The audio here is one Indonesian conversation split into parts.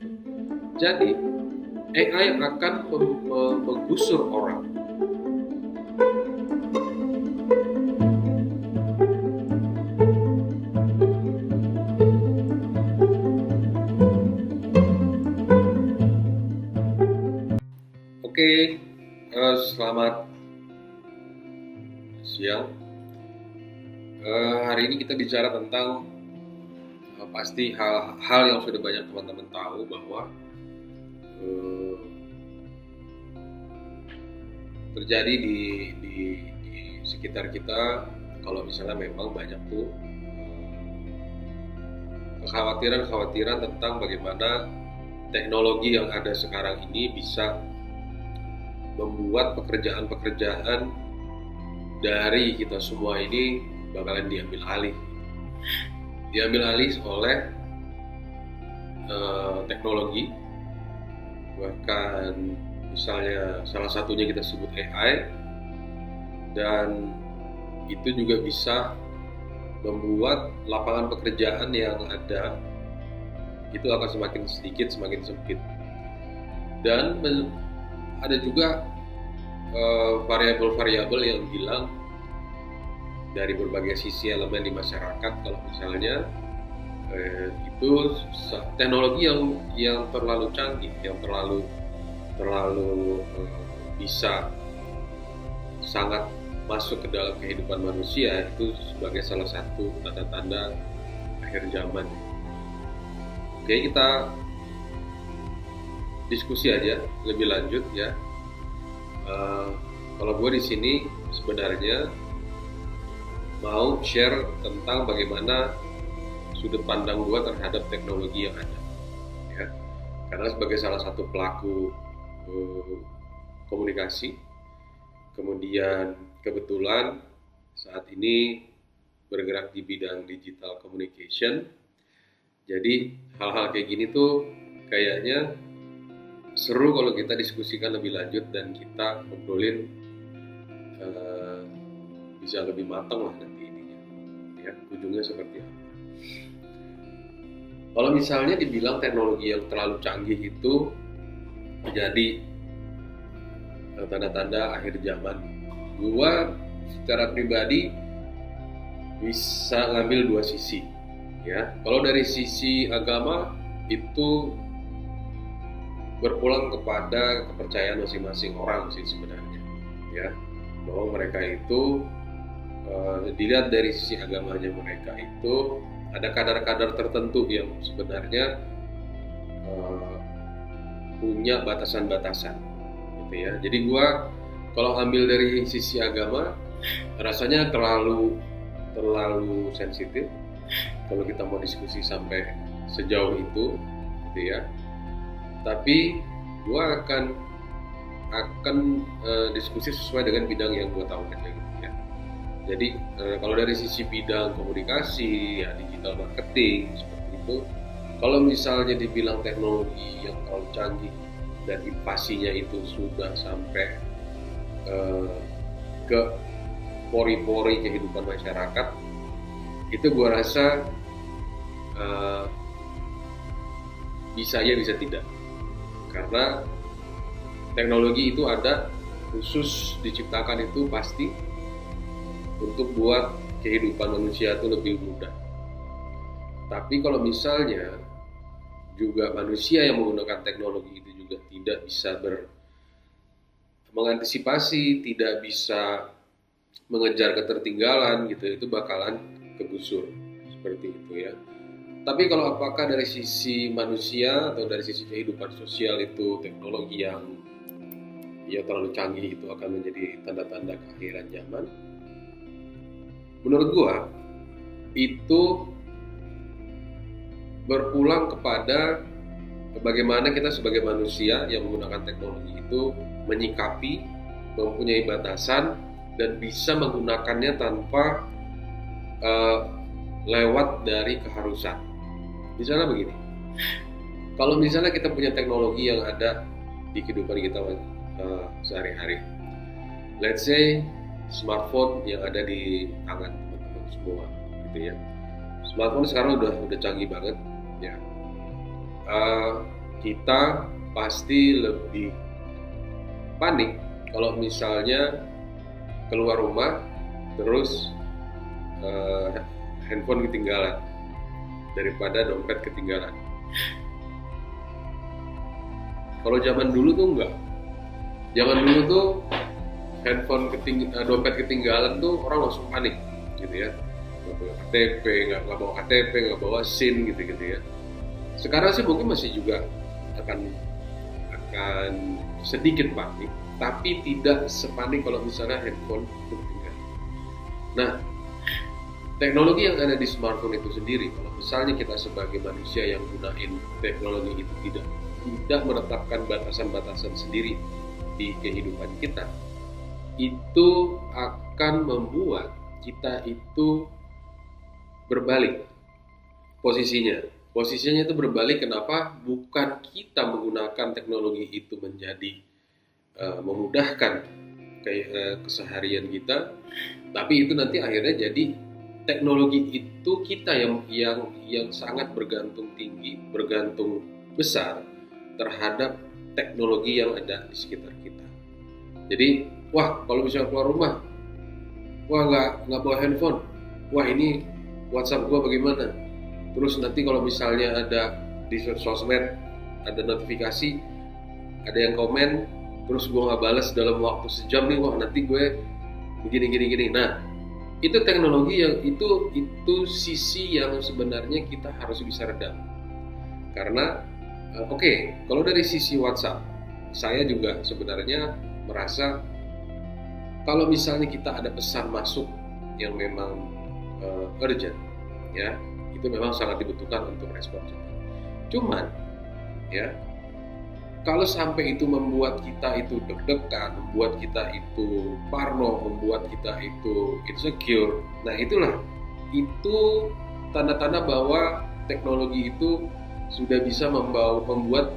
gitu. Jadi AI akan menggusur orang. Oke, selamat siang. Hari ini kita bicara tentang pasti hal-hal yang sudah banyak teman-teman tahu bahwa terjadi di sekitar kita. Kalau misalnya memang banyak tuh kekhawatiran tentang bagaimana teknologi yang ada sekarang ini bisa membuat pekerjaan-pekerjaan dari kita semua ini bakalan diambil alih oleh teknologi. Bahkan misalnya salah satunya kita sebut AI, dan itu juga bisa membuat lapangan pekerjaan yang ada itu akan semakin sedikit, semakin sempit. Dan ada juga variabel-variabel yang bilang dari berbagai sisi elemen di masyarakat, kalau misalnya itu teknologi yang terlalu canggih, yang terlalu bisa sangat masuk ke dalam kehidupan manusia, itu sebagai salah satu tanda-tanda akhir zaman. Oke, kita diskusi aja lebih lanjut ya. Kalau gue di sini sebenarnya mau share tentang bagaimana sudut pandang gue terhadap teknologi yang ada, ya. Karena sebagai salah satu pelaku komunikasi, kemudian kebetulan saat ini bergerak di bidang digital communication, jadi hal-hal kayak gini tuh kayaknya seru kalau kita diskusikan lebih lanjut dan kita ngobrolin bisa lebih matang lah nanti ininya, ya, ujungnya seperti apa. Kalau misalnya dibilang teknologi yang terlalu canggih itu menjadi tanda-tanda akhir zaman, gua secara pribadi bisa ngambil dua sisi, ya. Kalau dari sisi agama itu berpulang kepada kepercayaan masing-masing orang sih sebenarnya, ya, bahwa mereka itu dilihat dari sisi agamanya mereka itu ada kadar-kadar tertentu yang sebenarnya punya batasan-batasan, gitu ya. Jadi gua kalau ambil dari sisi agama rasanya terlalu sensitif kalau kita mau diskusi sampai sejauh itu, gitu ya. Tapi gue akan diskusi sesuai dengan bidang yang gue tahu aja gitu ya. Jadi kalau dari sisi bidang komunikasi, ya digital marketing seperti itu, kalau misalnya dibilang teknologi yang terlalu canggih dan invasinya itu sudah sampai ke pori-pori kehidupan masyarakat, itu gue rasa bisa ya bisa tidak. Karena teknologi itu ada khusus diciptakan itu pasti untuk buat kehidupan manusia itu lebih mudah. Tapi kalau misalnya juga manusia yang menggunakan teknologi itu juga tidak bisa mengantisipasi, tidak bisa mengejar ketertinggalan gitu, itu bakalan kegusur seperti itu ya. Tapi kalau apakah dari sisi manusia atau dari sisi kehidupan sosial itu teknologi yang ya terlalu canggih itu akan menjadi tanda-tanda keakhiran zaman? Menurut gua itu berpulang kepada bagaimana kita sebagai manusia yang menggunakan teknologi itu menyikapi, mempunyai batasan dan bisa menggunakannya tanpa lewat dari keharusan. Misalnya begini, kalau misalnya kita punya teknologi yang ada di kehidupan kita sehari-hari, let's say smartphone yang ada di tangan teman-teman semua, gitu ya. Smartphone sekarang udah canggih banget, ya. kita pasti lebih panik kalau misalnya keluar rumah terus handphone ketinggalan daripada dompet ketinggalan. Kalau zaman dulu tuh enggak. Zaman dulu tuh dompet ketinggalan tuh orang langsung panik gitu ya. Nggak bawa KTP, nggak bawa SIM gitu ya. Sekarang sih mungkin masih juga akan sedikit panik, tapi tidak sepanik kalau misalnya handphone itu ketinggalan. Nah, teknologi yang ada di smartphone itu sendiri, kalau misalnya kita sebagai manusia yang gunain teknologi itu tidak menetapkan batasan-batasan sendiri di kehidupan kita, itu akan membuat kita itu berbalik posisinya. Posisinya itu berbalik, kenapa? Bukan kita menggunakan teknologi itu menjadi memudahkan keseharian kita, tapi itu nanti akhirnya jadi teknologi itu kita yang sangat bergantung besar terhadap teknologi yang ada di sekitar kita. Jadi, wah kalau misalnya keluar rumah, wah nggak bawa handphone, wah ini WhatsApp gua bagaimana? Terus nanti kalau misalnya ada di sosmed ada notifikasi, ada yang komen, terus gue nggak balas dalam waktu sejam nih, wah nanti gue begini. Nah, itu teknologi yang itu sisi yang sebenarnya kita harus bisa redam. Karena kalau dari sisi WhatsApp, saya juga sebenarnya merasa kalau misalnya kita ada pesan masuk yang memang urgent, ya, itu memang sangat dibutuhkan untuk respon cepat. Cuman, ya, kalau sampai itu membuat kita itu deg-degan, membuat kita itu parno, membuat kita itu insecure, nah itu tanda-tanda bahwa teknologi itu sudah bisa membuat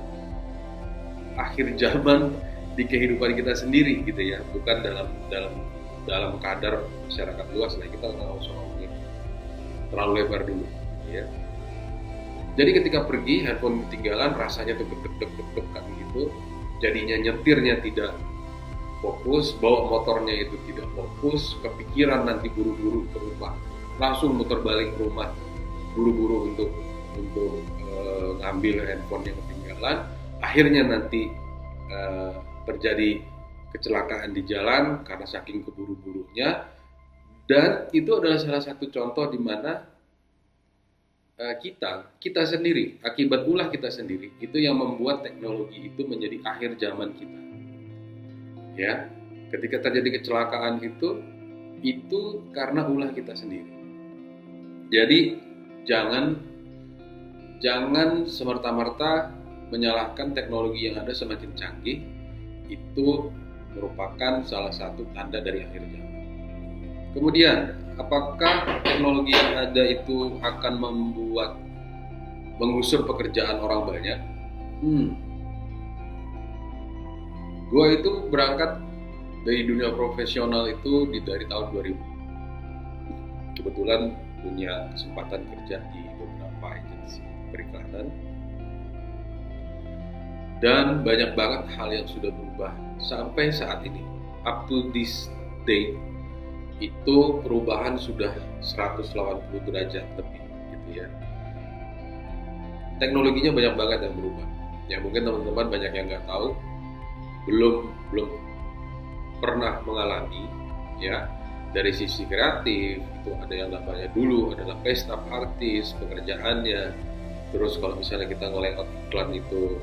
akhir zaman di kehidupan kita sendiri gitu ya, bukan dalam kadar masyarakat luas. Nah, kita nggak usah ngomongin terlalu lebar dulu. Ya. Jadi ketika pergi handphone ketinggalan, rasanya tuh deg-degan gitu, jadinya nyetirnya tidak fokus, bawa motornya itu tidak fokus, kepikiran nanti buru-buru ke rumah, langsung muter balik ke rumah buru-buru untuk ngambil handphone yang ketinggalan, akhirnya nanti terjadi kecelakaan di jalan karena saking keburu-burunya. Dan itu adalah salah satu contoh di mana kita sendiri, akibat ulah kita sendiri, itu yang membuat teknologi itu menjadi akhir zaman kita. Ya, ketika terjadi kecelakaan itu karena ulah kita sendiri. Jadi jangan semerta-merta menyalahkan teknologi yang ada semakin canggih. Itu merupakan salah satu tanda dari akhir zaman. Kemudian, apakah teknologi yang ada itu akan mengusir pekerjaan orang banyak? Gue itu berangkat dari dunia profesional itu dari tahun 2000. Kebetulan punya kesempatan kerja di beberapa agensi periklanan. Dan banyak banget hal yang sudah berubah sampai saat ini. Up to this day, itu perubahan sudah 180 derajat lebih gitu ya. Teknologinya banyak banget yang berubah. Ya mungkin teman-teman banyak yang nggak tahu, belum pernah mengalami ya. Dari sisi kreatif itu ada yang namanya dulu adalah pesta artis, pekerjaannya. Terus kalau misalnya kita nge-layout iklan itu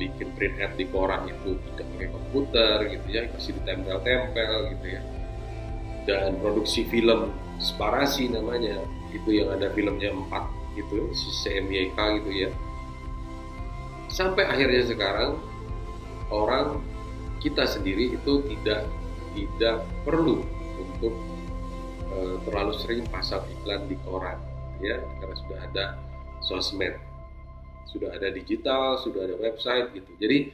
bikin print ad di koran itu tidak pakai komputer gitu ya, masih ditempel-tempel gitu ya. Dan produksi film separasi namanya, itu yang ada filmnya 4 gitu, si CMYK gitu ya. Sampai akhirnya sekarang kita sendiri itu tidak perlu untuk terlalu sering pasang iklan di koran ya, karena sudah ada sosmed, sudah ada digital, sudah ada website gitu. Jadi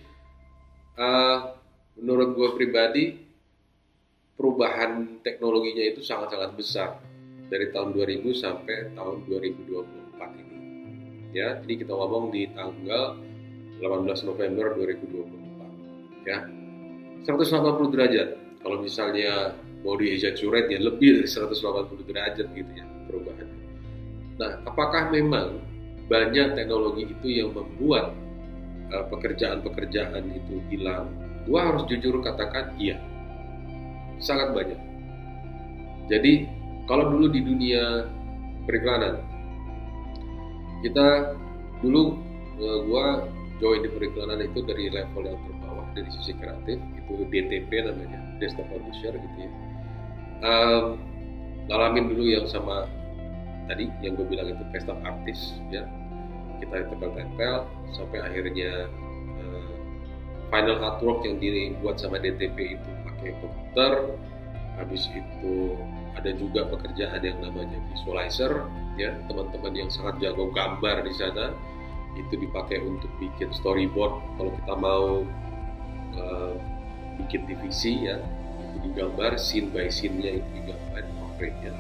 menurut gue pribadi, perubahan teknologinya itu sangat-sangat besar dari tahun 2000 sampai tahun 2024 ini. Ya, ini kita ngomong di tanggal 18 November 2024 ya. 180 derajat. Kalau misalnya mau di exaggerate ya lebih dari 180 derajat gitu ya perubahan. Nah, apakah memang banyak teknologi itu yang membuat pekerjaan-pekerjaan itu hilang? Gua harus jujur katakan iya, sangat banyak. Jadi kalau dulu di dunia periklanan, kita dulu gua join di periklanan itu dari level yang terbawah, dari sisi kreatif, itu DTP namanya, desktop publisher gitu ya. Ngalamin dulu yang sama tadi yang gue bilang itu desktop artist ya, kita tempel-tempel sampai akhirnya final artwork yang dibuat sama DTP itu pakai komputer. Habis itu ada juga pekerjaan yang namanya visualizer ya, teman-teman yang sangat jago gambar di sana itu dipakai untuk bikin storyboard. Kalau kita mau bikin divisi ya, itu digambar scene by scene-nya, itu digambar konkretnya.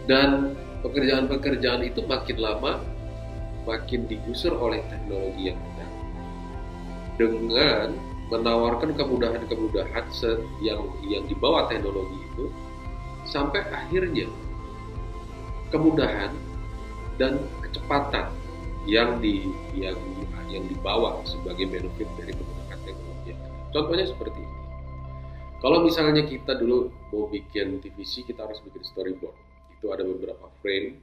Dan pekerjaan-pekerjaan itu makin lama makin digusur oleh teknologi yang ada, dengan menawarkan kemudahan-kemudahan yang dibawa teknologi itu, sampai akhirnya kemudahan dan kecepatan yang dibawa sebagai benefit dari menggunakan teknologi. Contohnya seperti ini. Kalau misalnya kita dulu mau bikin TVC, kita harus bikin storyboard. Itu ada beberapa frame,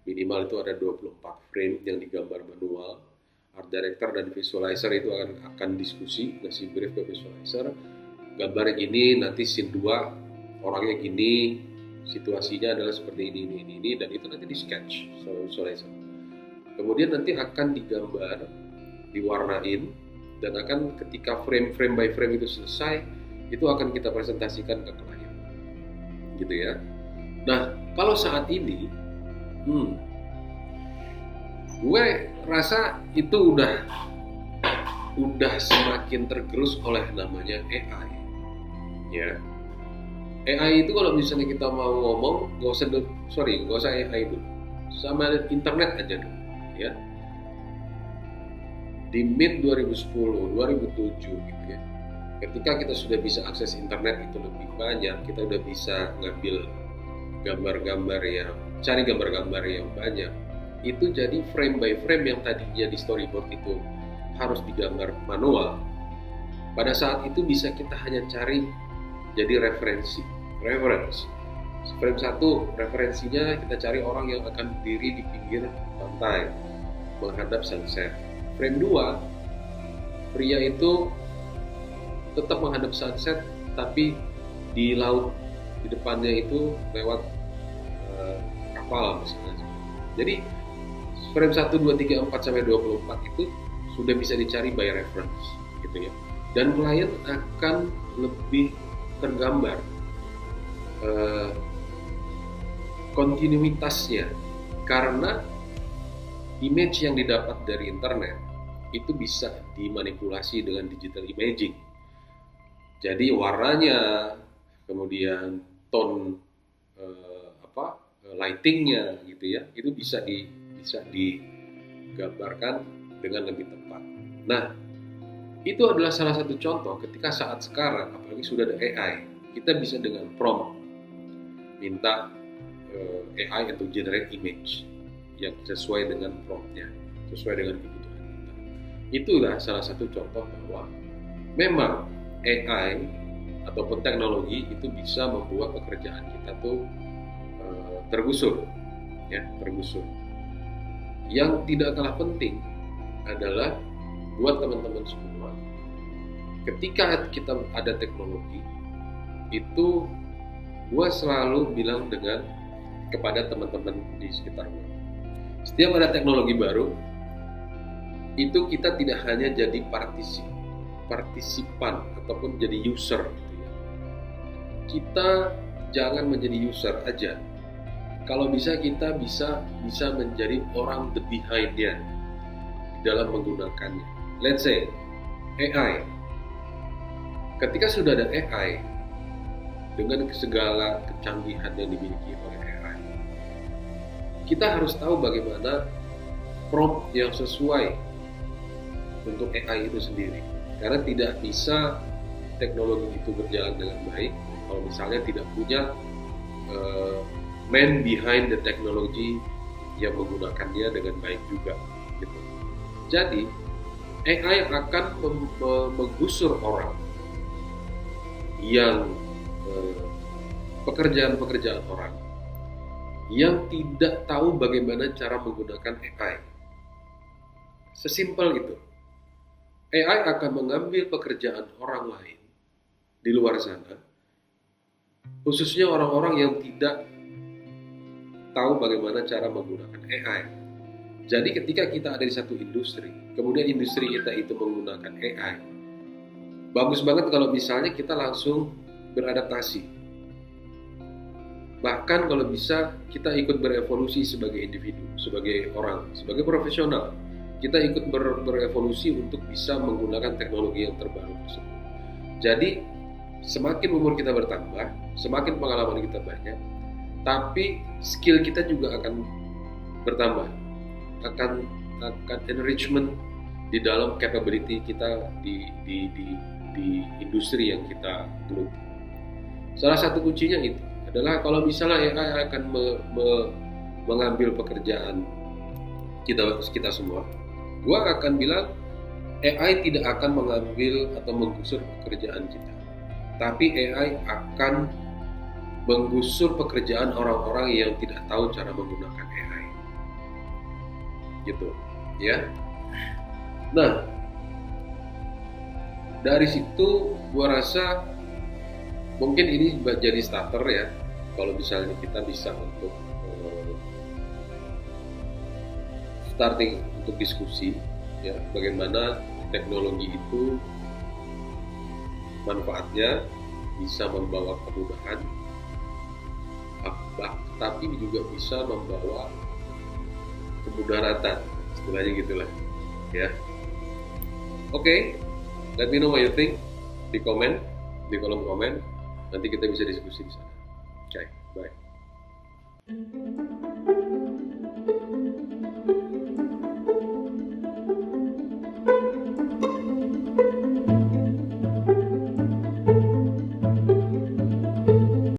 minimal itu ada 24 frame yang digambar manual. Art director dan visualizer itu akan diskusi, ngasih brief ke visualizer, gambarnya gini, nanti scene 2 orangnya gini, situasinya adalah seperti ini, dan itu nanti di sketch sama visualizer. Kemudian nanti akan digambar, diwarnain, dan akan ketika frame by frame itu selesai, itu akan kita presentasikan ke klien, gitu ya. Nah, kalau saat ini, gue rasa itu udah semakin tergerus oleh namanya AI, ya. AI itu kalau misalnya kita mau ngomong, nggak usah AI dulu, sama internet aja dulu, ya. Di mid 2010, 2007 gitu ya. Ketika kita sudah bisa akses internet itu lebih banyak, kita udah bisa ngambil cari gambar-gambar yang banyak. Itu jadi frame by frame yang tadinya di storyboard itu harus digambar manual. Pada saat itu bisa kita hanya cari jadi reference. Frame 1 referensinya kita cari orang yang akan berdiri di pinggir pantai menghadap sunset. Frame 2 pria itu tetap menghadap sunset tapi di laut, di depannya itu lewat kapal misalnya. Jadi frame 1, 2, 3, 4 sampai 24 itu sudah bisa dicari by reference gitu ya. Dan klien akan lebih tergambar kontinuitasnya, karena image yang didapat dari internet itu bisa dimanipulasi dengan digital imaging. Jadi warnanya, kemudian tone lightingnya gitu ya, itu bisa digambarkan dengan lebih tepat. Nah, itu adalah salah satu contoh ketika saat sekarang, apalagi sudah ada AI, kita bisa dengan prompt minta AI untuk generate image yang sesuai dengan promptnya, sesuai dengan kebutuhan kita. Itulah salah satu contoh bahwa memang AI ataupun teknologi itu bisa membuat pekerjaan kita tuh tergusur. Yang tidak kalah penting adalah buat teman-teman semua, ketika kita ada teknologi itu, gue selalu bilang kepada teman-teman di sekitar gue, setiap ada teknologi baru itu kita tidak hanya jadi partisipan ataupun jadi user gitu ya. Kita jangan menjadi user aja. Kalau bisa kita bisa menjadi orang the behind-nya dalam menggunakannya. Let's say AI. Ketika sudah ada AI dengan segala kecanggihan yang dimiliki oleh AI, kita harus tahu bagaimana prompt yang sesuai untuk AI itu sendiri. Karena tidak bisa teknologi itu berjalan dengan baik kalau misalnya tidak punya man behind the technology yang menggunakannya dengan baik juga. Gitu. Jadi AI akan menggusur orang yang pekerjaan-pekerjaan orang yang tidak tahu bagaimana cara menggunakan AI. Sesimpel itu. AI akan mengambil pekerjaan orang lain di luar sana, khususnya orang-orang yang tidak tahu bagaimana cara menggunakan AI. Jadi ketika kita ada di satu industri, kemudian industri kita itu menggunakan AI, bagus banget kalau misalnya kita langsung beradaptasi. Bahkan kalau bisa kita ikut berevolusi sebagai individu, sebagai orang, sebagai profesional. Kita ikut berevolusi untuk bisa menggunakan teknologi yang terbaru tersebut. Jadi semakin umur kita bertambah, semakin pengalaman kita banyak, tapi skill kita juga akan bertambah, akan enrichment di dalam capability kita di industri yang kita geluti. Salah satu kuncinya itu adalah kalau misalnya AI akan mengambil pekerjaan kita semua, gua akan bilang AI tidak akan mengambil atau menggusur pekerjaan kita, tapi AI akan menggusur pekerjaan orang-orang yang tidak tahu cara menggunakan AI, gitu, ya. Nah, dari situ gua rasa mungkin ini jadi starter ya, kalau misalnya kita bisa untuk starting untuk diskusi ya, bagaimana teknologi itu manfaatnya bisa membawa kemudahan, tapi juga bisa membawa kemudaratan, istilahnya gitulah ya. Oke, let me know what you think di kolom komen, nanti kita bisa diskusi di sana. Oke, bye.